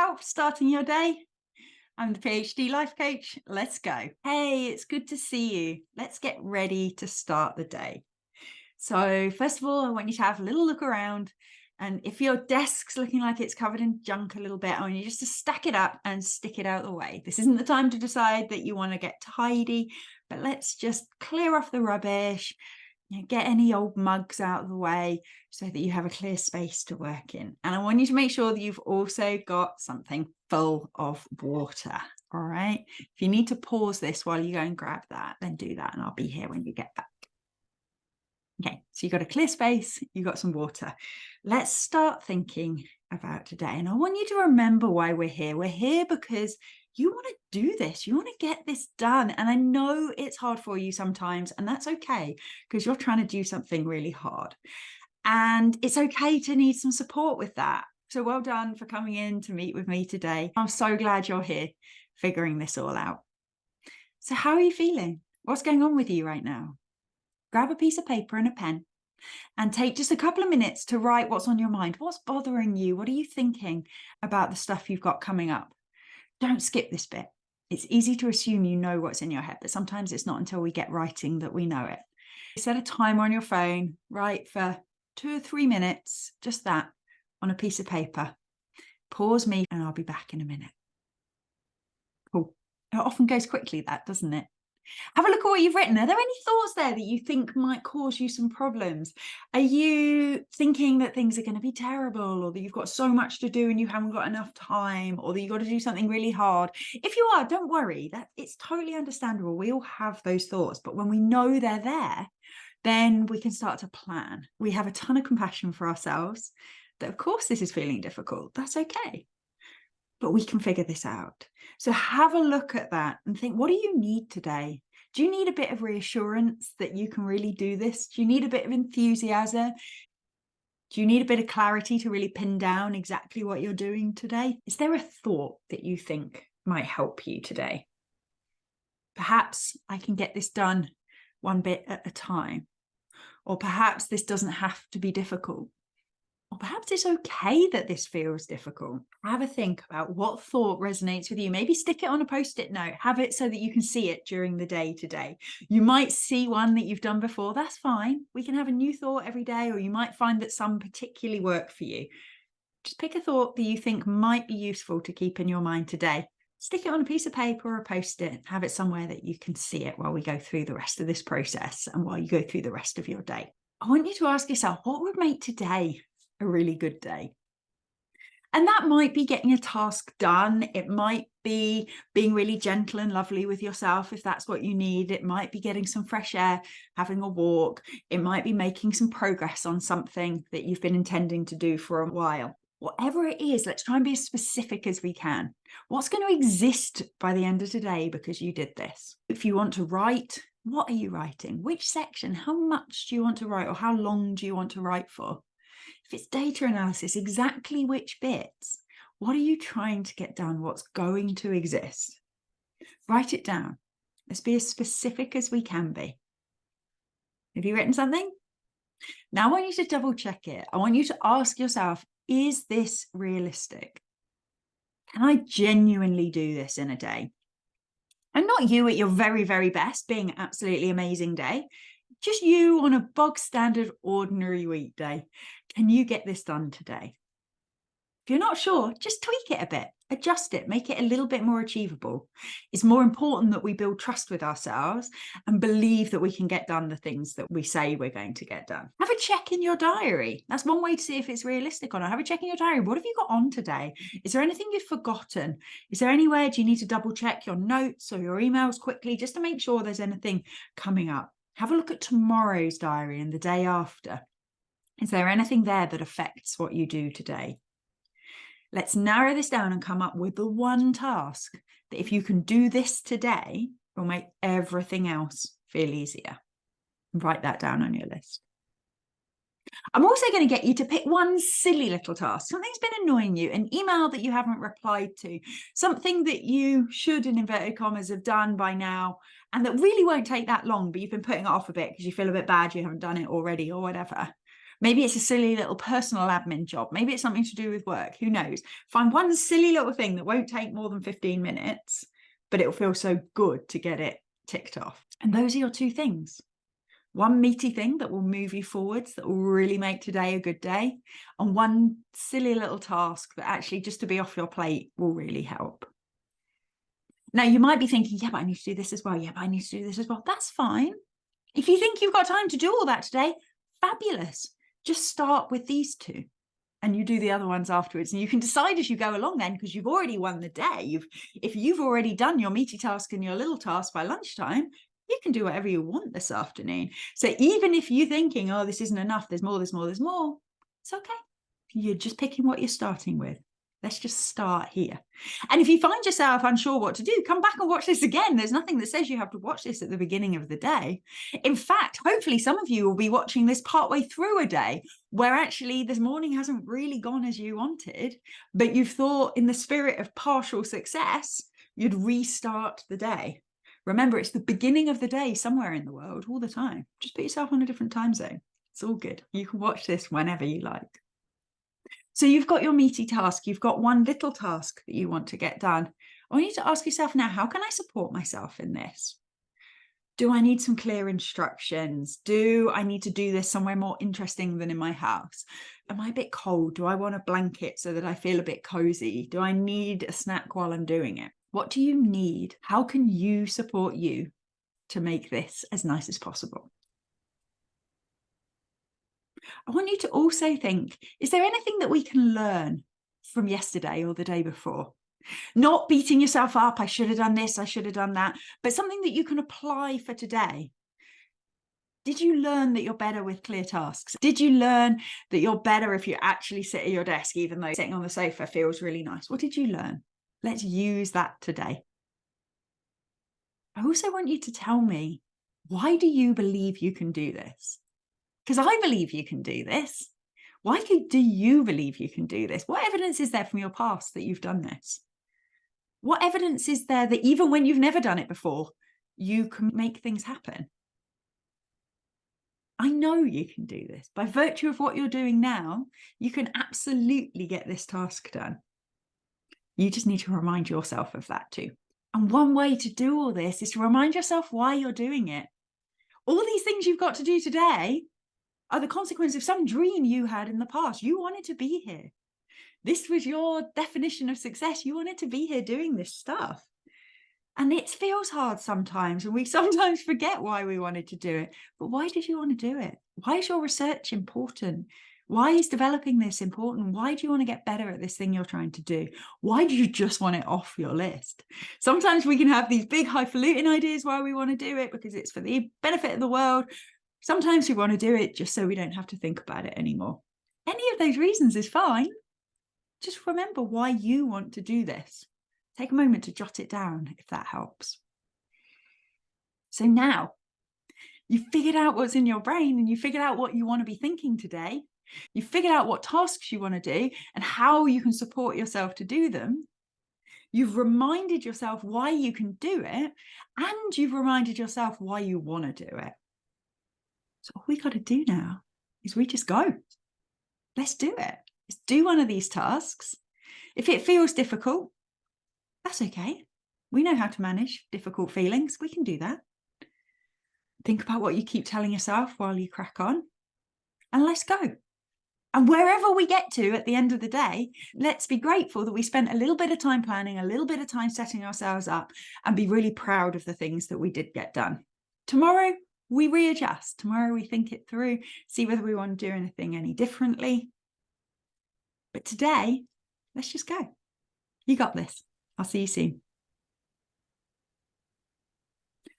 help starting your day? I'm the PhD life coach. Let's go. Hey, it's good to see you. Let's get ready to start the day. So, first of all, I want you to have a little look around. And if your desk's looking like it's covered in junk a little bit, I want you just to stack it up and stick it out of the way. This isn't the time to decide that you want to get tidy, but let's just clear off the rubbish, get any old mugs out of the way so that you have a clear space to work in. And I want you to make sure that you've also got something full of water. All right. If you need to pause this while you go and grab that, then do that. And I'll be here when you get back. Okay, so you've got a clear space, you've got some water. Let's start thinking about today. And I want you to remember why we're here. We're here because you want to do this. You want to get this done. And I know it's hard for you sometimes, and that's okay because you're trying to do something really hard. And it's okay to need some support with that. So well done for coming in to meet with me today. I'm so glad you're here figuring this all out. So how are you feeling? What's going on with you right now? Grab a piece of paper and a pen and take just a couple of minutes to write what's on your mind. What's bothering you? What are you thinking about the stuff you've got coming up? Don't skip this bit. It's easy to assume you know what's in your head, but sometimes it's not until we get writing that we know it. Set a timer on your phone, write for 2 or 3 minutes, just that, on a piece of paper. Pause me and I'll be back in a minute. Cool. It often goes quickly, that, doesn't it? Have a look at what you've written. Are there any thoughts there that you think might cause you some problems? Are you thinking that things are going to be terrible, or that you've got so much to do and you haven't got enough time, or that you've got to do something really hard? If you are, don't worry. That it's totally understandable. We all have those thoughts, but when we know they're there, then we can start to plan. We have a ton of compassion for ourselves. That of course this is feeling difficult. That's okay. But we can figure this out. So have a look at that and think, what do you need today? Do you need a bit of reassurance that you can really do this? Do you need a bit of enthusiasm? Do you need a bit of clarity to really pin down exactly what you're doing today? Is there a thought that you think might help you today? Perhaps I can get this done one bit at a time. Or perhaps this doesn't have to be difficult. Or perhaps it's okay that this feels difficult. Have a think about what thought resonates with you. Maybe stick it on a post-it note. Have it so that you can see it during the day today. You might see one that you've done before. That's fine. We can have a new thought every day, or you might find that some particularly work for you. Just pick a thought that you think might be useful to keep in your mind today. Stick it on a piece of paper or a post-it. Have it somewhere that you can see it while we go through the rest of this process and while you go through the rest of your day. I want you to ask yourself, what would make today a really good day? And that might be getting a task done. It might be being really gentle and lovely with yourself if that's what you need. It might be getting some fresh air, having a walk. It might be making some progress on something that you've been intending to do for a while. Whatever it is, let's try and be as specific as we can. What's going to exist by the end of today because you did this? If you want to write, what are you writing? Which section? How much do you want to write, or how long do you want to write for? If it's data analysis, exactly which bits? What are you trying to get done? What's going to exist? Write it down. Let's be as specific as we can be. Have you written something? Now I want you to double check it. I want you to ask yourself, is this realistic? Can I genuinely do this in a day? And not you at your very, very best, being an absolutely amazing day. Just you on a bog standard ordinary weekday. Can you get this done today? If you're not sure, just tweak it a bit, adjust it, make it a little bit more achievable. It's more important that we build trust with ourselves and believe that we can get done the things that we say we're going to get done. Have a check in your diary. That's one way to see if it's realistic or not. Have a check in your diary. What have you got on today? Is there anything you've forgotten? Is there anywhere do you need to double check your notes or your emails quickly just to make sure there's anything coming up? Have a look at tomorrow's diary and the day after. Is there anything there that affects what you do today? Let's narrow this down and come up with the one task that if you can do this today, will make everything else feel easier. Write that down on your list. I'm also going to get you to pick one silly little task, something's been annoying you, an email that you haven't replied to, something that you should, in inverted commas, have done by now, and that really won't take that long, but you've been putting it off a bit because you feel a bit bad you haven't done it already or whatever. Maybe it's a silly little personal admin job. Maybe it's something to do with work. Who knows? Find one silly little thing that won't take more than 15 minutes, but it'll feel so good to get it ticked off. And those are your two things. One meaty thing that will move you forwards, that will really make today a good day, and one silly little task that actually, just to be off your plate, will really help. Now, you might be thinking, yeah, but I need to do this as well. Yeah, but I need to do this as well. That's fine. If you think you've got time to do all that today, fabulous. Just start with these two and you do the other ones afterwards. And you can decide as you go along then, because you've already won the day. If you've already done your meaty task and your little task by lunchtime, you can do whatever you want this afternoon. So even if you're thinking, oh, this isn't enough, there's more, it's okay. You're just picking what you're starting with. Let's just start here. And if you find yourself unsure what to do, come back and watch this again. There's nothing that says you have to watch this at the beginning of the day. In fact, hopefully some of you will be watching this partway through a day where actually this morning hasn't really gone as you wanted, but you've thought in the spirit of partial success, you'd restart the day. Remember, it's the beginning of the day somewhere in the world all the time. Just put yourself on a different time zone. It's all good. You can watch this whenever you like. So you've got your meaty task. You've got one little task that you want to get done. I want you to ask yourself now, how can I support myself in this? Do I need some clear instructions? Do I need to do this somewhere more interesting than in my house? Am I a bit cold? Do I want a blanket so that I feel a bit cozy? Do I need a snack while I'm doing it? What do you need? How can you support you to make this as nice as possible? I want you to also think, is there anything that we can learn from yesterday or the day before? Not beating yourself up, I should have done this, I should have done that, but something that you can apply for today. Did you learn that you're better with clear tasks? Did you learn that you're better if you actually sit at your desk, even though sitting on the sofa feels really nice? What did you learn? Let's use that today. I also want you to tell me, why do you believe you can do this? Because I believe you can do this. Why do you believe you can do this? What evidence is there from your past that you've done this? What evidence is there that even when you've never done it before, you can make things happen? I know you can do this. By virtue of what you're doing now, you can absolutely get this task done. You just need to remind yourself of that too. And one way to do all this is to remind yourself why you're doing it. All these things you've got to do today are the consequence of some dream you had in the past. You wanted to be here. This was your definition of success. You wanted to be here doing this stuff. And it feels hard sometimes, and we sometimes forget why we wanted to do it. But why did you want to do it? Why is your research important? Why is developing this important? Why do you want to get better at this thing you're trying to do? Why do you just want it off your list? Sometimes we can have these big highfalutin ideas why we want to do it because it's for the benefit of the world. Sometimes we want to do it just so we don't have to think about it anymore. Any of those reasons is fine. Just remember why you want to do this. Take a moment to jot it down if that helps. So now you've figured out what's in your brain and you figured out what you want to be thinking today. You've figured out what tasks you want to do and how you can support yourself to do them. You've reminded yourself why you can do it, and you've reminded yourself why you want to do it. So all we got to do now is we just go. Let's do it. Let's do one of these tasks. If it feels difficult, that's okay. We know how to manage difficult feelings. We can do that. Think about what you keep telling yourself while you crack on, and let's go. And wherever we get to at the end of the day, let's be grateful that we spent a little bit of time planning, a little bit of time setting ourselves up, and be really proud of the things that we did get done. Tomorrow, we readjust. Tomorrow, we think it through, see whether we want to do anything any differently. But today, let's just go. You got this. I'll see you soon.